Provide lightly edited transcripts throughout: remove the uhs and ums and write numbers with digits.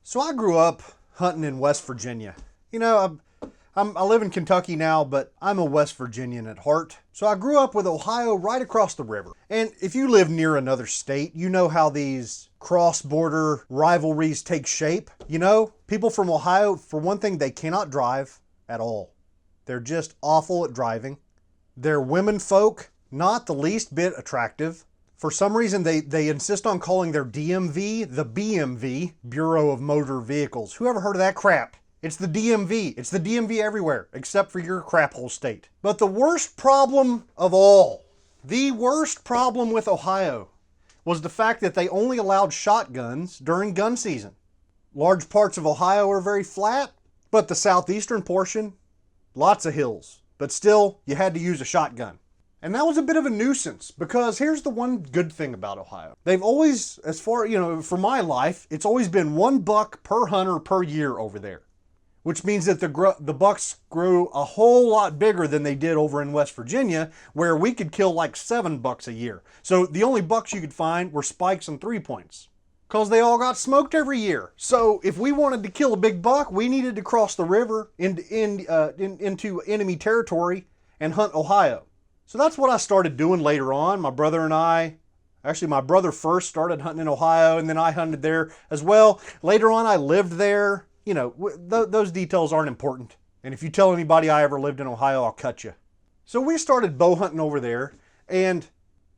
So I grew up hunting in West Virginia. You know, I live in Kentucky now, but I'm a West Virginian at heart. So I grew up with Ohio right across the river. And if you live near another state, you know how these cross-border rivalries take shape. You know, people from Ohio, for one thing, they cannot drive at all. They're just awful at driving. They're women folk, not the least bit attractive. For some reason, they insist on calling their DMV the BMV, Bureau of Motor Vehicles. Who ever heard of that crap? It's the DMV. It's the DMV everywhere, except for your crap hole state. But the worst problem of all, the worst problem with Ohio, was the fact that they only allowed shotguns during gun season. Large parts of Ohio are very flat, but the southeastern portion, lots of hills. But still, you had to use a shotgun. And that was a bit of a nuisance, because here's the one good thing about Ohio. They've always, as far, for my life, it's always been $1 per hunter per year over there. Which means that the bucks grew a whole lot bigger than they did over in West Virginia, where we could kill like $7 a year. So the only bucks you could find were spikes and 3-points, because they all got smoked every year. So if we wanted to kill a big buck, we needed to cross the river into enemy territory and hunt Ohio. So that's what I started doing later on. My brother and I, actually my brother first started hunting in Ohio, and then I hunted there as well. Later on I lived there. You know, those details aren't important. And if you tell anybody I ever lived in Ohio, I'll cut you. So we started bow hunting over there, and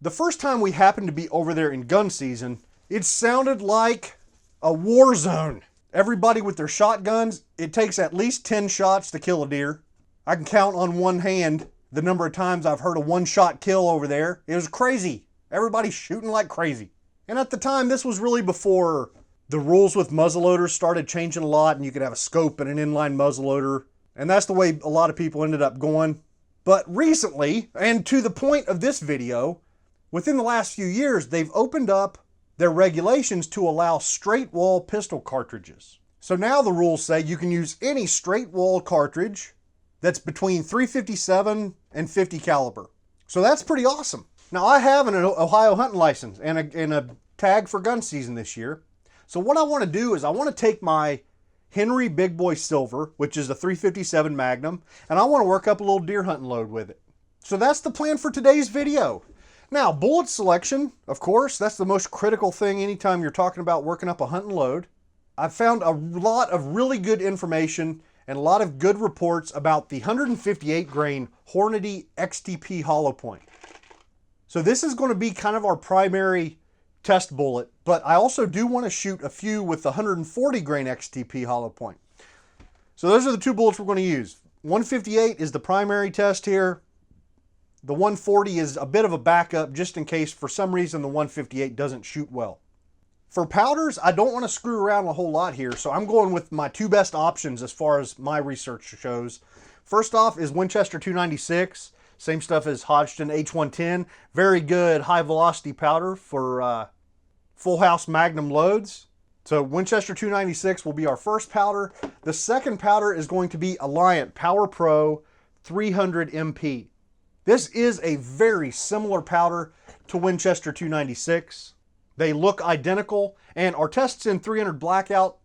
the first time we happened to be over there in gun season, it sounded like a war zone. Everybody with their shotguns, it takes at least 10 shots to kill a deer. I can count on one hand the number of times I've heard a one-shot kill over there. It was crazy. Everybody's shooting like crazy. And at the time, this was really before the rules with muzzleloaders started changing a lot, and you could have a scope and an inline muzzleloader. And that's the way a lot of people ended up going. But recently, and to the point of this video, within the last few years, they've opened up their regulations to allow straight wall pistol cartridges. So now the rules say you can use any straight wall cartridge that's between .357 and .50 caliber. So that's pretty awesome. Now I have an Ohio hunting license and a tag for gun season this year. So what I want to do is I want to take my Henry Big Boy Silver, which is a .357 Magnum, and I want to work up a little deer hunting load with it. So that's the plan for today's video. Now, bullet selection, of course, that's the most critical thing anytime you're talking about working up a hunting load. I've found a lot of really good information and a lot of good reports about the 158 grain Hornady XTP hollow point. So this is going to be kind of our primary test bullet, but I also do want to shoot a few with the 140 grain XTP hollow point. So those are the two bullets we're going to use. 158 is the primary test here. The 140 is a bit of a backup just in case for some reason the 158 doesn't shoot well. For powders, I don't want to screw around a whole lot here, so I'm going with my two best options as far as my research shows. First off is Winchester 296. Same stuff as Hodgdon H110. Very good high velocity powder for full house Magnum loads. So Winchester 296 will be our first powder. The second powder is going to be Alliant Power Pro 300 MP. This is a very similar powder to Winchester 296. They look identical, and our tests in 300 blackout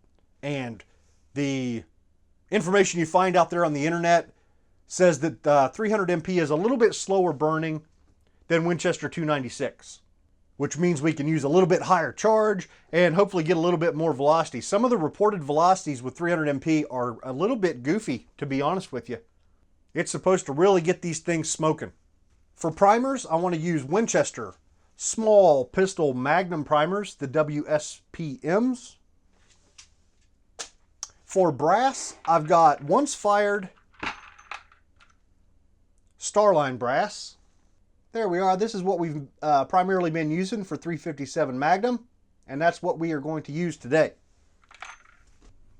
and the information you find out there on the internet says that 300 MP is a little bit slower burning than Winchester 296, which means we can use a little bit higher charge and hopefully get a little bit more velocity. Some of the reported velocities with 300 MP are a little bit goofy, to be honest with you. It's supposed to really get these things smoking. For primers, I want to use Winchester small pistol Magnum primers, the WSPMs. For brass, I've got Once Fired Starline brass. There we are. This is what we've primarily been using for 357 Magnum, and that's what we are going to use today.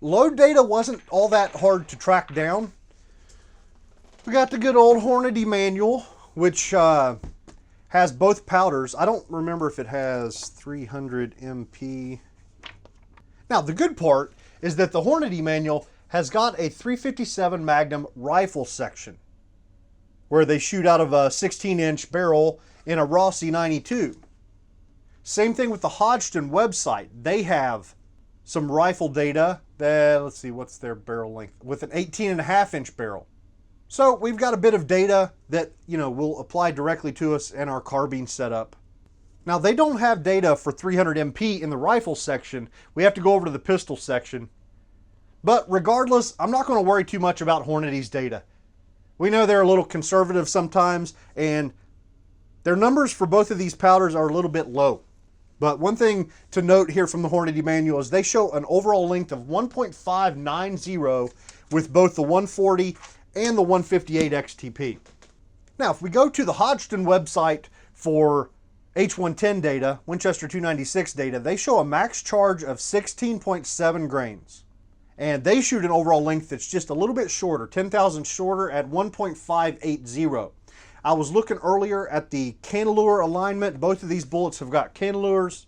Load data wasn't all that hard to track down. We got the good old Hornady manual, which has both powders. I don't remember if it has 300 MP. Now, the good part is that the Hornady manual has got a 357 Magnum rifle section where they shoot out of a 16-inch barrel in a Rossi 92. Same thing with the Hodgdon website. They have some rifle data that, let's see, what's their barrel length? With an 18.5-inch barrel. So we've got a bit of data that, will apply directly to us in our carbine setup. Now, they don't have data for 300 MP in the rifle section. We have to go over to the pistol section. But regardless, I'm not going to worry too much about Hornady's data. We know they're a little conservative sometimes, and their numbers for both of these powders are a little bit low. But one thing to note here from the Hornady manual is they show an overall length of 1.590 with both the 140 and the 158 XTP. Now, if we go to the Hodgdon website for H110 data, Winchester 296 data, they show a max charge of 16.7 grains. And they shoot an overall length that's just a little bit shorter, 10 thousandths shorter at 1.580. I was looking earlier at the cantilure alignment. Both of these bullets have got cantilures.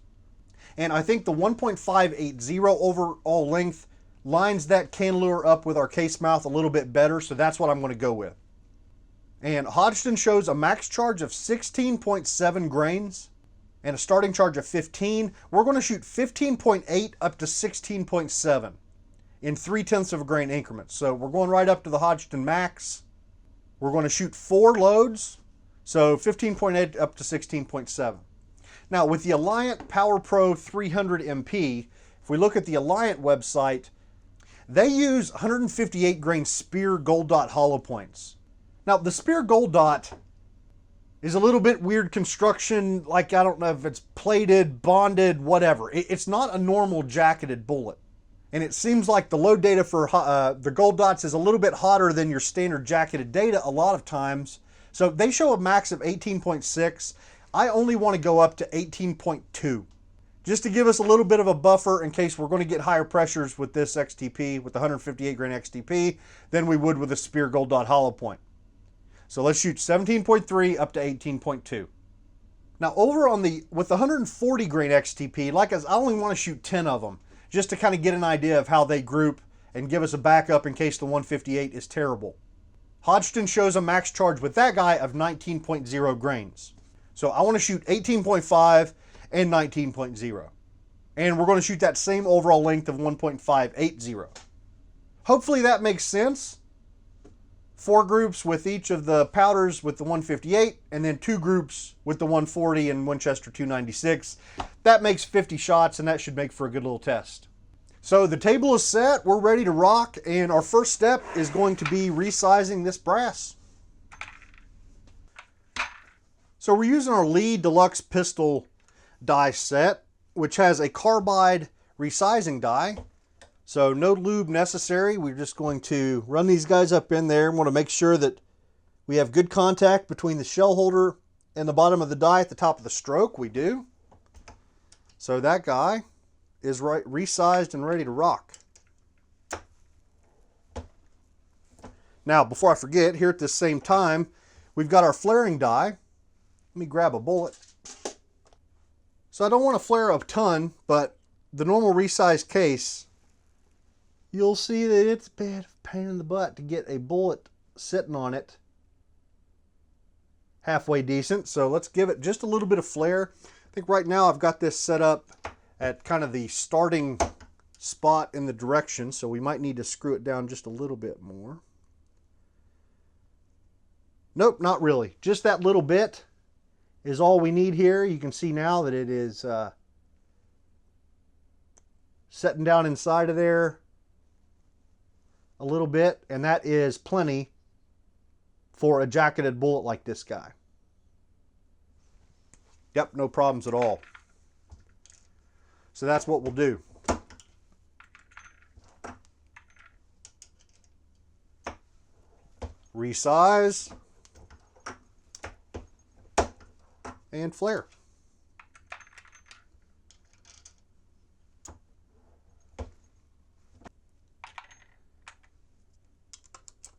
And I think the 1.580 overall length lines that cantilure up with our case mouth a little bit better, so that's what I'm going to go with. And Hodgdon shows a max charge of 16.7 grains and a starting charge of 15. We're going to shoot 15.8 up to 16.7 in 0.3 of a grain increments. So we're going right up to the Hodgdon max. We're going to shoot 4 loads, so 15.8 up to 16.7. Now with the Alliant Power Pro 300 MP, if we look at the Alliant website, they use 158 grain Spear Gold Dot hollow points. Now, the Spear Gold Dot is a little bit weird construction, like I don't know if it's plated, bonded, whatever. It's not a normal jacketed bullet. And it seems like the load data for the Gold Dots is a little bit hotter than your standard jacketed data a lot of times. So they show a max of 18.6. I only want to go up to 18.2. Just to give us a little bit of a buffer in case we're going to get higher pressures with this XTP, with the 158 grain XTP, than we would with a Spear Gold Dot hollow point. So let's shoot 17.3 up to 18.2. Now over on with the 140 grain XTP, I only want to shoot 10 of them, just to kind of get an idea of how they group and give us a backup in case the 158 is terrible. Hodgdon shows a max charge with that guy of 19.0 grains. So I want to shoot 18.5 and 19.0. And we're going to shoot that same overall length of 1.580. Hopefully that makes sense. 4 groups with each of the powders with the 158, and then 2 groups with the 140 and Winchester 296. That makes 50 shots, and that should make for a good little test. So the table is set, we're ready to rock, and our first step is going to be resizing this brass. So we're using our Lee Deluxe pistol die set, which has a carbide resizing die. So no lube necessary. We're just going to run these guys up in there. We want to make sure that we have good contact between the shell holder and the bottom of the die at the top of the stroke. We do. So that guy is resized and ready to rock. Now, before I forget, here at this same time, we've got our flaring die. Let me grab a bullet. So I don't want to flare a ton, but the normal resized case, you'll see that it's a bit of a pain in the butt to get a bullet sitting on it halfway decent. So let's give it just a little bit of flare. I think right now I've got this set up at kind of the starting spot in the direction, so we might need to screw it down just a little bit more. Nope, not really. Just that little bit is all we need here. You can see now that it is setting down inside of there a little bit, and that is plenty for a jacketed bullet like this guy. Yep, no problems at all. So that's what we'll do. Resize and flare.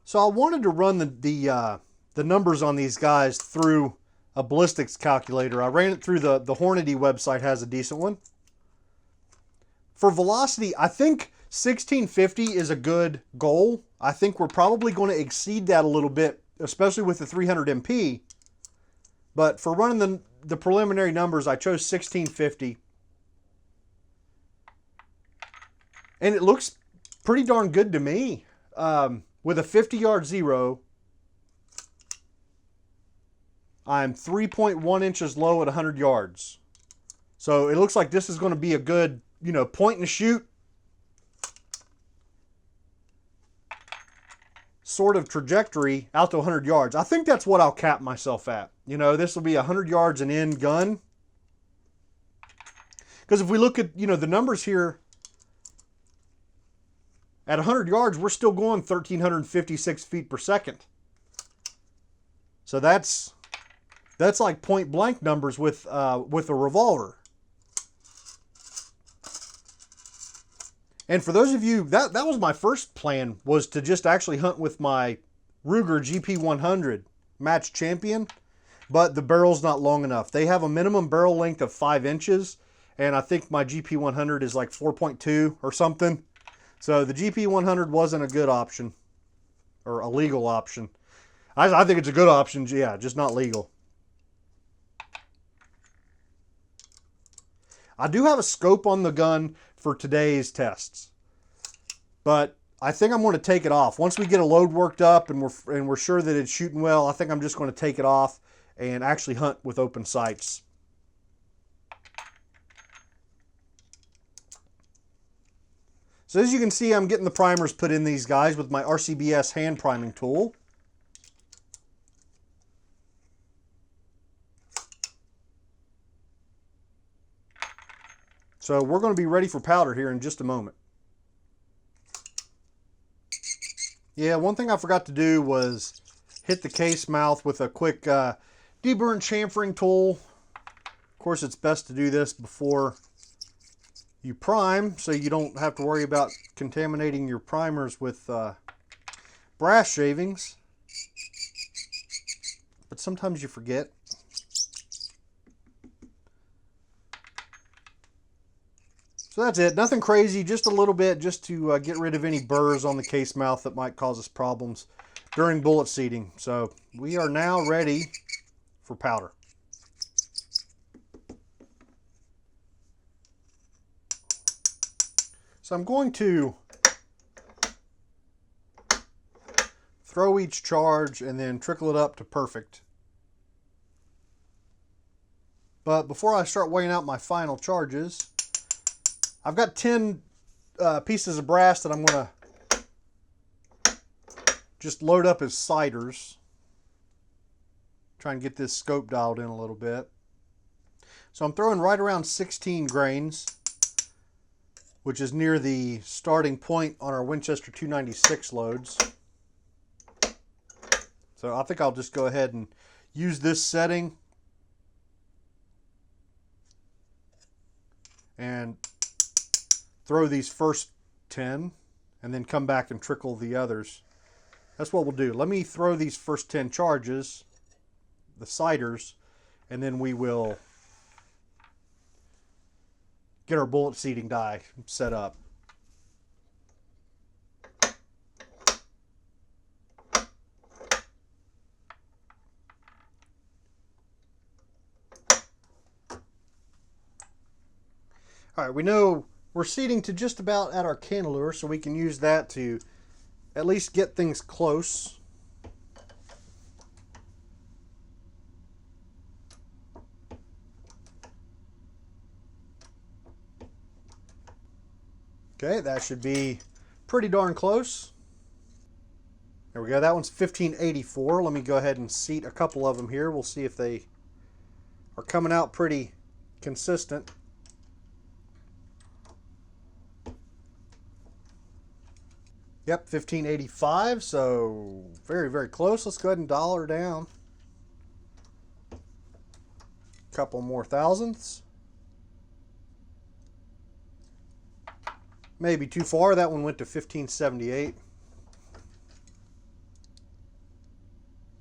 So I wanted to run the numbers on these guys through a ballistics calculator. I ran it through the Hornady website, has a decent one. For velocity, I think 1650 is a good goal. I think we're probably going to exceed that a little bit, especially with the 300 MP. But for running the preliminary numbers, I chose 1650. And it looks pretty darn good to me. With a 50-yard zero, I'm 3.1 inches low at 100 yards. So it looks like this is going to be a good, you know, point and shoot sort of trajectory out to 100 yards. I think that's what I'll cap myself at. You know, this will be 100 yards and in gun. Because if we look at, you know, the numbers here, at 100 yards, we're still going 1,356 feet per second. So that's like point blank numbers with a revolver. And for those of you, that was my first plan, was to just actually hunt with my Ruger GP100 match champion, but the barrel's not long enough. They have a minimum barrel length of 5 inches, and I think my GP100 is like 4.2 or something. So the GP100 wasn't a good option, or a legal option. I think it's a good option, yeah, just not legal. I do have a scope on the gun for today's tests, but I think I'm going to take it off. Once we get a load worked up and we're sure that it's shooting well, I think I'm just going to take it off and actually hunt with open sights. So as you can see, I'm getting the primers put in these guys with my RCBS hand priming tool. So we're going to be ready for powder here in just a moment. Yeah, one thing I forgot to do was hit the case mouth with a quick deburr and chamfering tool. Of course, it's best to do this before you prime, so you don't have to worry about contaminating your primers with brass shavings. But sometimes you forget. So that's it. Nothing crazy, just a little bit, just to get rid of any burrs on the case mouth that might cause us problems during bullet seeding. So we are now ready for powder. So I'm going to throw each charge and then trickle it up to perfect. But before I start weighing out my final charges, I've got 10 pieces of brass that I'm going to just load up as ciders. Try and get this scope dialed in a little bit. So I'm throwing right around 16 grains, which is near the starting point on our Winchester 296 loads. So I think I'll just go ahead and use this setting and throw these first 10 and then come back and trickle the others. That's what we'll do. Let me throw these first 10 charges, the ciders, and then we will get our bullet seeding die set up. All right, we know we're seeding to just about at our cantilever, so we can use that to at least get things close. Okay, that should be pretty darn close. There we go, that one's 1584. Let me go ahead and seat a couple of them here. We'll see if they are coming out pretty consistent. Yep, 1585, so very, very close. Let's go ahead and dial her down. A couple more thousandths. Maybe too far. That one went to 1578.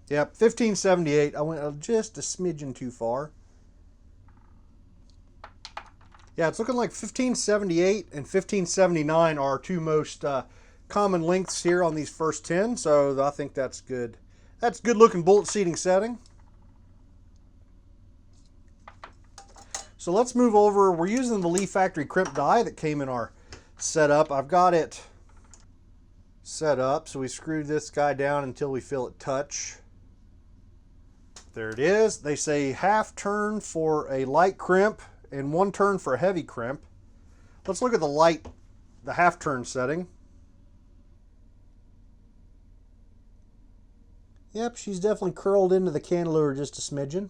Yep, 1578. I went just a smidgen too far. Yeah, it's looking like 1578 and 1579 are our two most common lengths here on these first 10, so I think that's good. That's good looking bullet seeding setting. So let's move over. We're using the Lee Factory crimp die that came in our set up. I've got it set up, so we screwed this guy down until we feel it touch. There it is. They say half turn for a light crimp and 1 turn for a heavy crimp. Let's look at the half turn setting. Yep, she's definitely curled into the cantilever just a smidgen.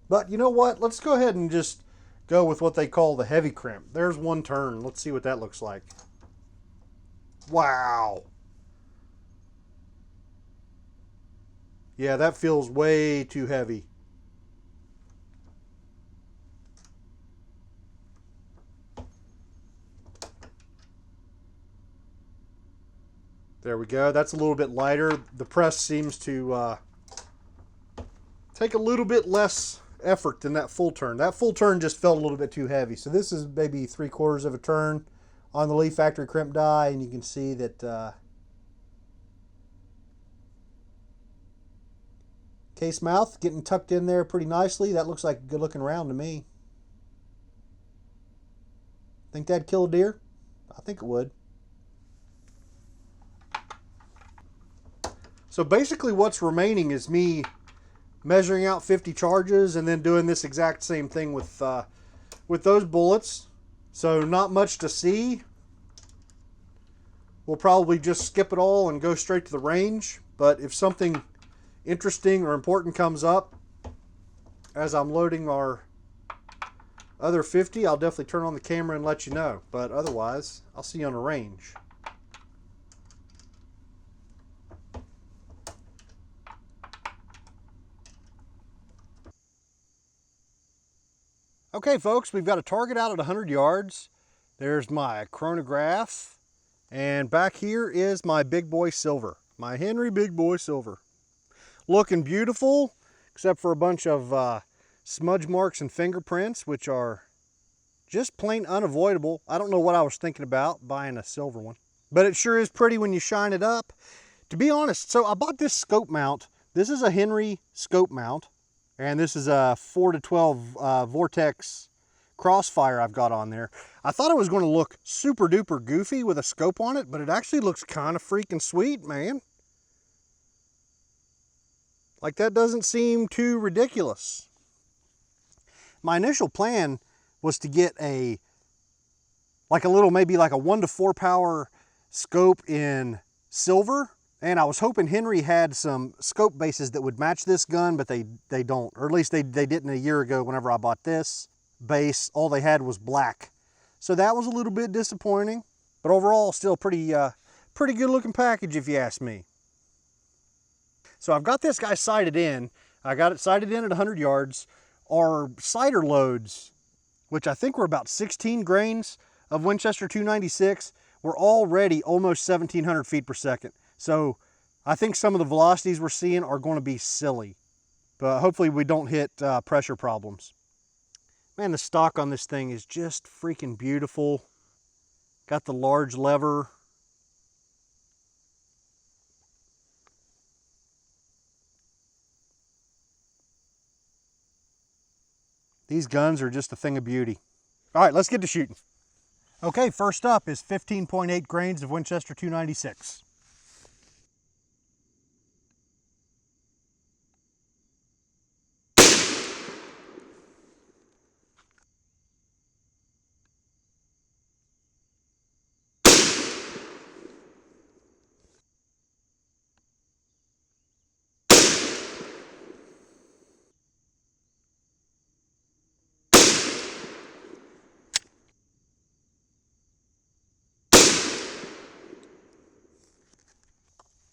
But you know what? Let's go ahead and just go with what they call the heavy crimp. There's 1 turn. Let's see what that looks like. Wow. Yeah, that feels way too heavy. There we go. That's a little bit lighter. The press seems to take a little bit less effort than that full turn. That full turn just felt a little bit too heavy. So this is maybe 3/4 of a turn on the Leaf Factory crimp die, and you can see that case mouth getting tucked in there pretty nicely. That looks like a good looking round to me. Think that'd kill a deer? I think it would. So basically what's remaining is me measuring out 50 charges and then doing this exact same thing with those bullets. So not much to see. We'll probably just skip it all and go straight to the range. But if something interesting or important comes up as I'm loading our other 50, I'll definitely turn on the camera and let you know. But otherwise, I'll see you on the range. Okay, folks, we've got a target out at 100 yards. There's my chronograph. And back here is my big boy silver. My Henry big boy silver. Looking beautiful, except for a bunch of smudge marks and fingerprints, which are just plain unavoidable. I don't know what I was thinking about buying a silver one. But it sure is pretty when you shine it up. To be honest, so I bought this scope mount. This is a Henry scope mount. And this is a 4 to 12 Vortex crossfire I've got on there. I thought it was going to look super duper goofy with a scope on it, but it actually looks kind of freaking sweet, man. Like, that doesn't seem too ridiculous. My initial plan was to get maybe like a 1 to 4 power scope in silver. And I was hoping Henry had some scope bases that would match this gun, but they don't. Or at least they didn't a year ago whenever I bought this base. All they had was black. So that was a little bit disappointing. But overall, still pretty good looking package if you ask me. So I've got this guy sighted in. I got it sighted in at 100 yards. Our sighter loads, which I think were about 16 grains of Winchester 296, were already almost 1,700 feet per second. So I think some of the velocities we're seeing are going to be silly, but hopefully we don't hit pressure problems. Man, the stock on this thing is just freaking beautiful. Got the large lever. These guns are just a thing of beauty. All right, let's get to shooting. Okay, first up is 15.8 grains of Winchester 296.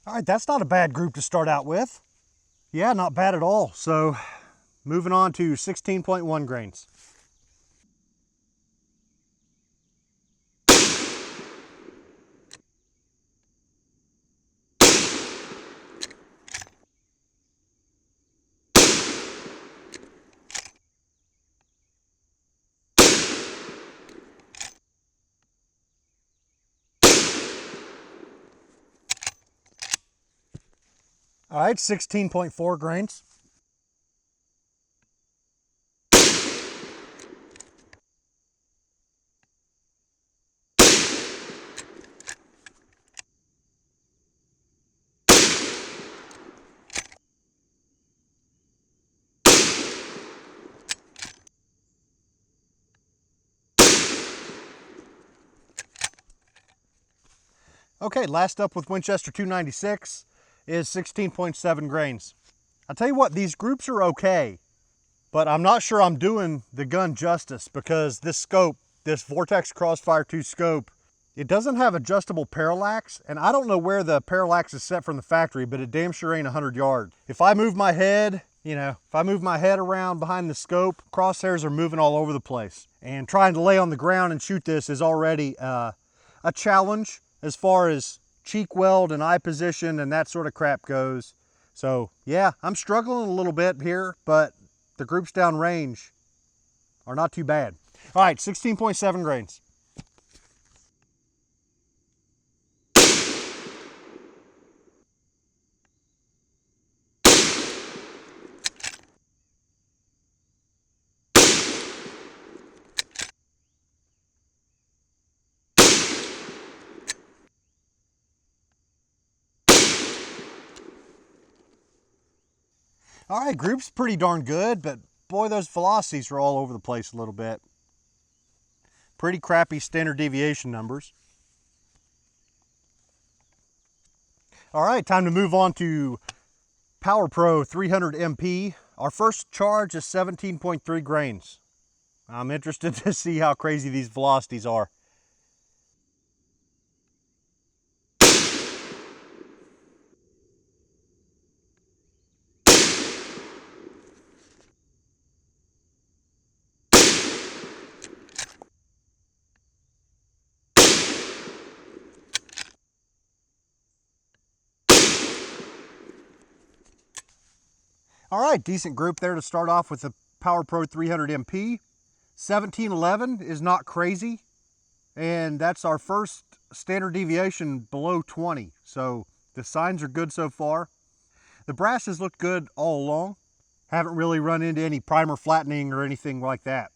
All right, that's not a bad group to start out with. Yeah, not bad at all. So moving on to 16.1 grains. All right, 16.4 grains. Okay, last up with Winchester 296 is 16.7 grains. I'll tell you what, these groups are okay, but I'm not sure I'm doing the gun justice because this scope, this Vortex Crossfire 2 scope, it doesn't have adjustable parallax, and I don't know where the parallax is set from the factory, but it damn sure ain't 100 yards. If I move my head, if I move my head around behind the scope, crosshairs are moving all over the place. And trying to lay on the ground and shoot this is already a challenge as far as cheek weld and eye position and that sort of crap goes. So yeah, I'm struggling a little bit here, but the groups down range are not too bad. All right, 16.7 grains. All right, group's pretty darn good, but boy, those velocities are all over the place a little bit. Pretty crappy standard deviation numbers. All right, time to move on to Power Pro 300 MP. Our first charge is 17.3 grains. I'm interested to see how crazy these velocities are. All right, decent group there to start off with the Power Pro 300 MP. 1711 is not crazy, and that's our first standard deviation below 20, so the signs are good so far. The brass has looked good all along. Haven't really run into any primer flattening or anything like that.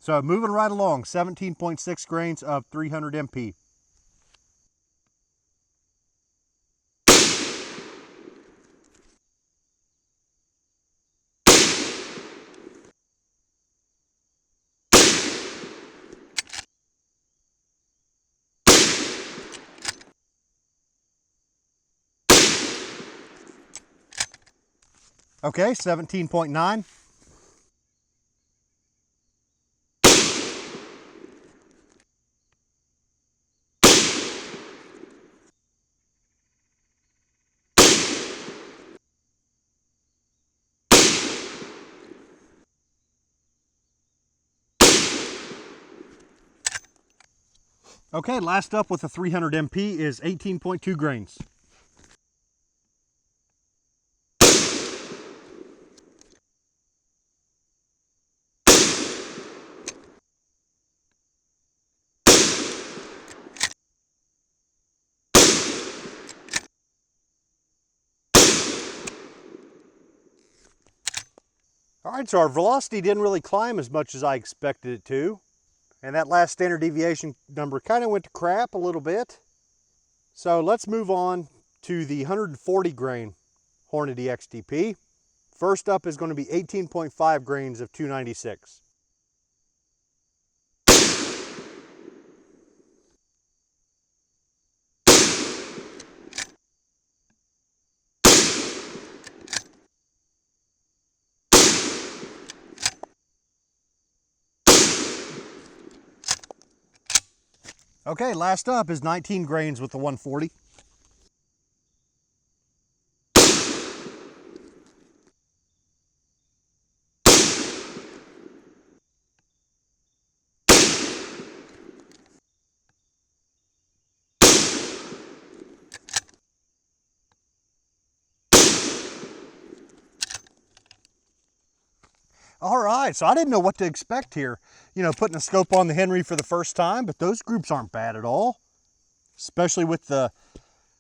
So moving right along, 17.6 grains of 300 MP. Okay, 17.9. Okay, last up with the 300 MP is 18.2 grains. All right, so our velocity didn't really climb as much as I expected it to. And that last standard deviation number kind of went to crap a little bit. So let's move on to the 140 grain Hornady XTP. First up is going to be 18.5 grains of 296. Okay, last up is 19 grains with the 140. All right, so I didn't know what to expect here. Putting a scope on the Henry for the first time, but those groups aren't bad at all, especially with the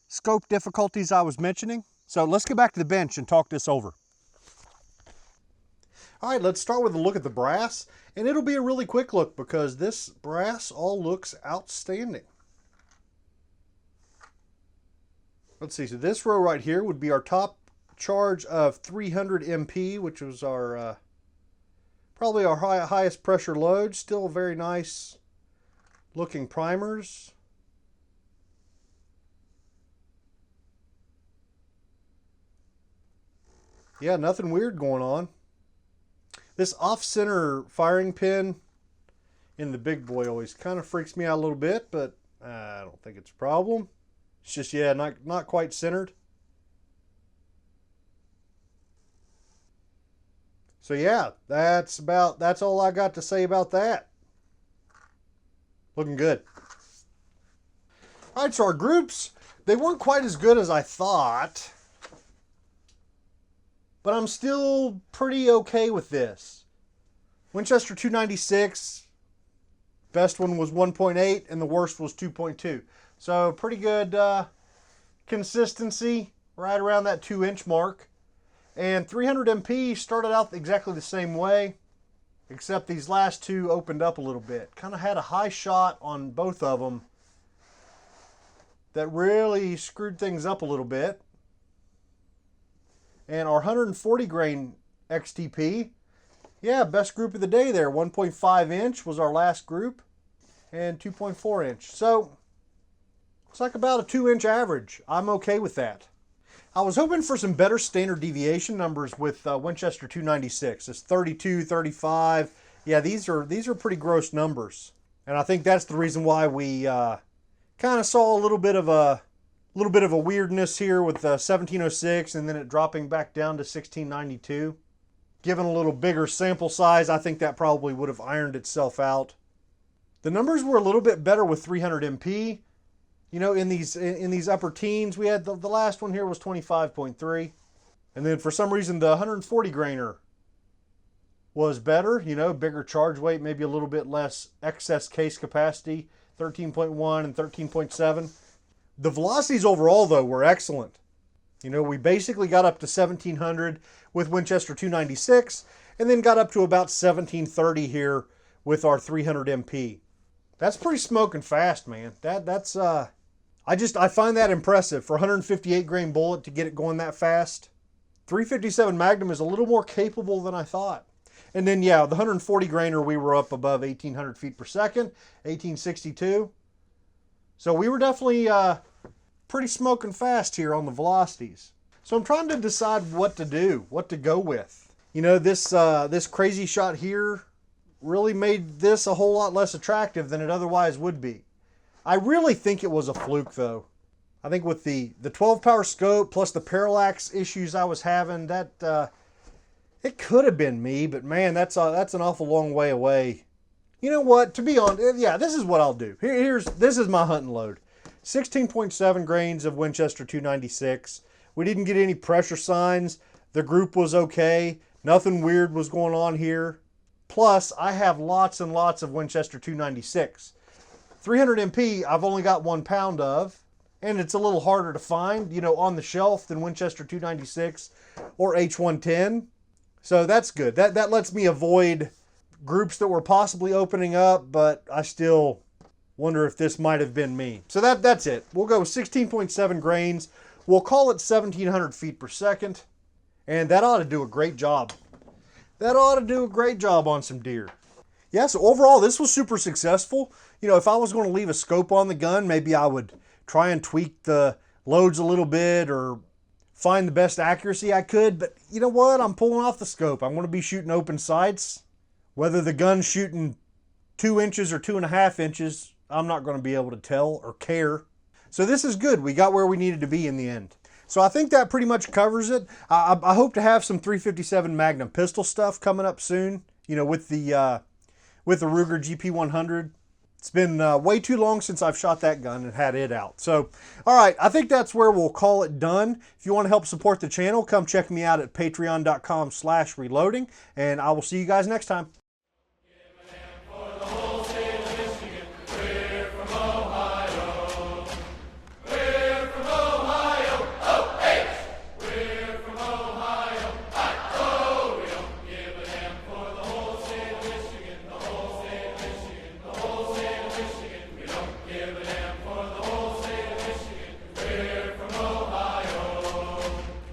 scope difficulties I was mentioning. So let's get back to the bench and talk this over. All right, let's start with a look at the brass, and it'll be a really quick look because this brass all looks outstanding. Let's see, so this row right here would be our top charge of 300 MP, which was our probably our highest pressure load. Still very nice looking primers. Yeah, nothing weird going on. This off-center firing pin in the big boy always kind of freaks me out a little bit, but I don't think it's a problem. It's just, yeah, not quite centered. So yeah, that's all I got to say about that. Looking good. All right, so our groups, they weren't quite as good as I thought, but I'm still pretty okay with this. Winchester 296, best one was 1.8 and the worst was 2.2. So pretty good consistency right around that 2-inch mark. And 300 MP started out exactly the same way, except these last two opened up a little bit. Kind of had a high shot on both of them that really screwed things up a little bit. And our 140 grain XTP, yeah, best group of the day there. 1.5 inch was our last group, and 2.4 inch. So it's like about a 2-inch average. I'm okay with that. I was hoping for some better standard deviation numbers with Winchester 296. It's 32, 35. Yeah, these are pretty gross numbers, and I think that's the reason why we kind of saw a little bit of a weirdness here with 1706, and then it dropping back down to 1692. Given a little bigger sample size, I think that probably would have ironed itself out. The numbers were a little bit better with 300 MP. You know, in these upper teens, we had the last one here was 25.3. And then for some reason, the 140 grainer was better, you know, bigger charge weight, maybe a little bit less excess case capacity, 13.1 and 13.7. The velocities overall, though, were excellent. You know, we basically got up to 1700 with Winchester 296, and then got up to about 1730 here with our 300 MP. That's pretty smoking fast, man. I find that impressive for a 158 grain bullet to get it going that fast. 357 Magnum is a little more capable than I thought. And then, yeah, the 140 grainer, we were up above 1800 feet per second, 1862. So we were definitely pretty smoking fast here on the velocities. So I'm trying to decide what to do, what to go with. You know, this crazy shot here really made this a whole lot less attractive than it otherwise would be. I really think it was a fluke, though. I think with the 12 power scope plus the parallax issues I was having, that it could have been me, but man, that's an awful long way away. You know what? To be honest, yeah, this is what I'll do. This is my hunting load. 16.7 grains of Winchester 296. We didn't get any pressure signs. The group was okay. Nothing weird was going on here. Plus, I have lots and lots of Winchester 296. 300 MP, I've only got 1 pound of, and it's a little harder to find, you know, on the shelf than Winchester 296 or H110. So that's good. That lets me avoid groups that were possibly opening up, but I still wonder if this might have been me. So that's it. We'll go with 16.7 grains. We'll call it 1700 feet per second, and that ought to do a great job. That ought to do a great job on some deer. Yeah, so overall, this was super successful. You know, if I was going to leave a scope on the gun, maybe I would try and tweak the loads a little bit or find the best accuracy I could. But you know what? I'm pulling off the scope. I'm going to be shooting open sights. Whether the gun's shooting 2 inches or 2.5 inches, I'm not going to be able to tell or care. So this is good. We got where we needed to be in the end. So I think that pretty much covers it. I hope to have some 357 Magnum pistol stuff coming up soon, you know, with the Ruger GP100. It's been way too long since I've shot that gun and had it out. So, all right, I think that's where we'll call it done. If you want to help support the channel, come check me out at patreon.com/reloading, and I will see you guys next time.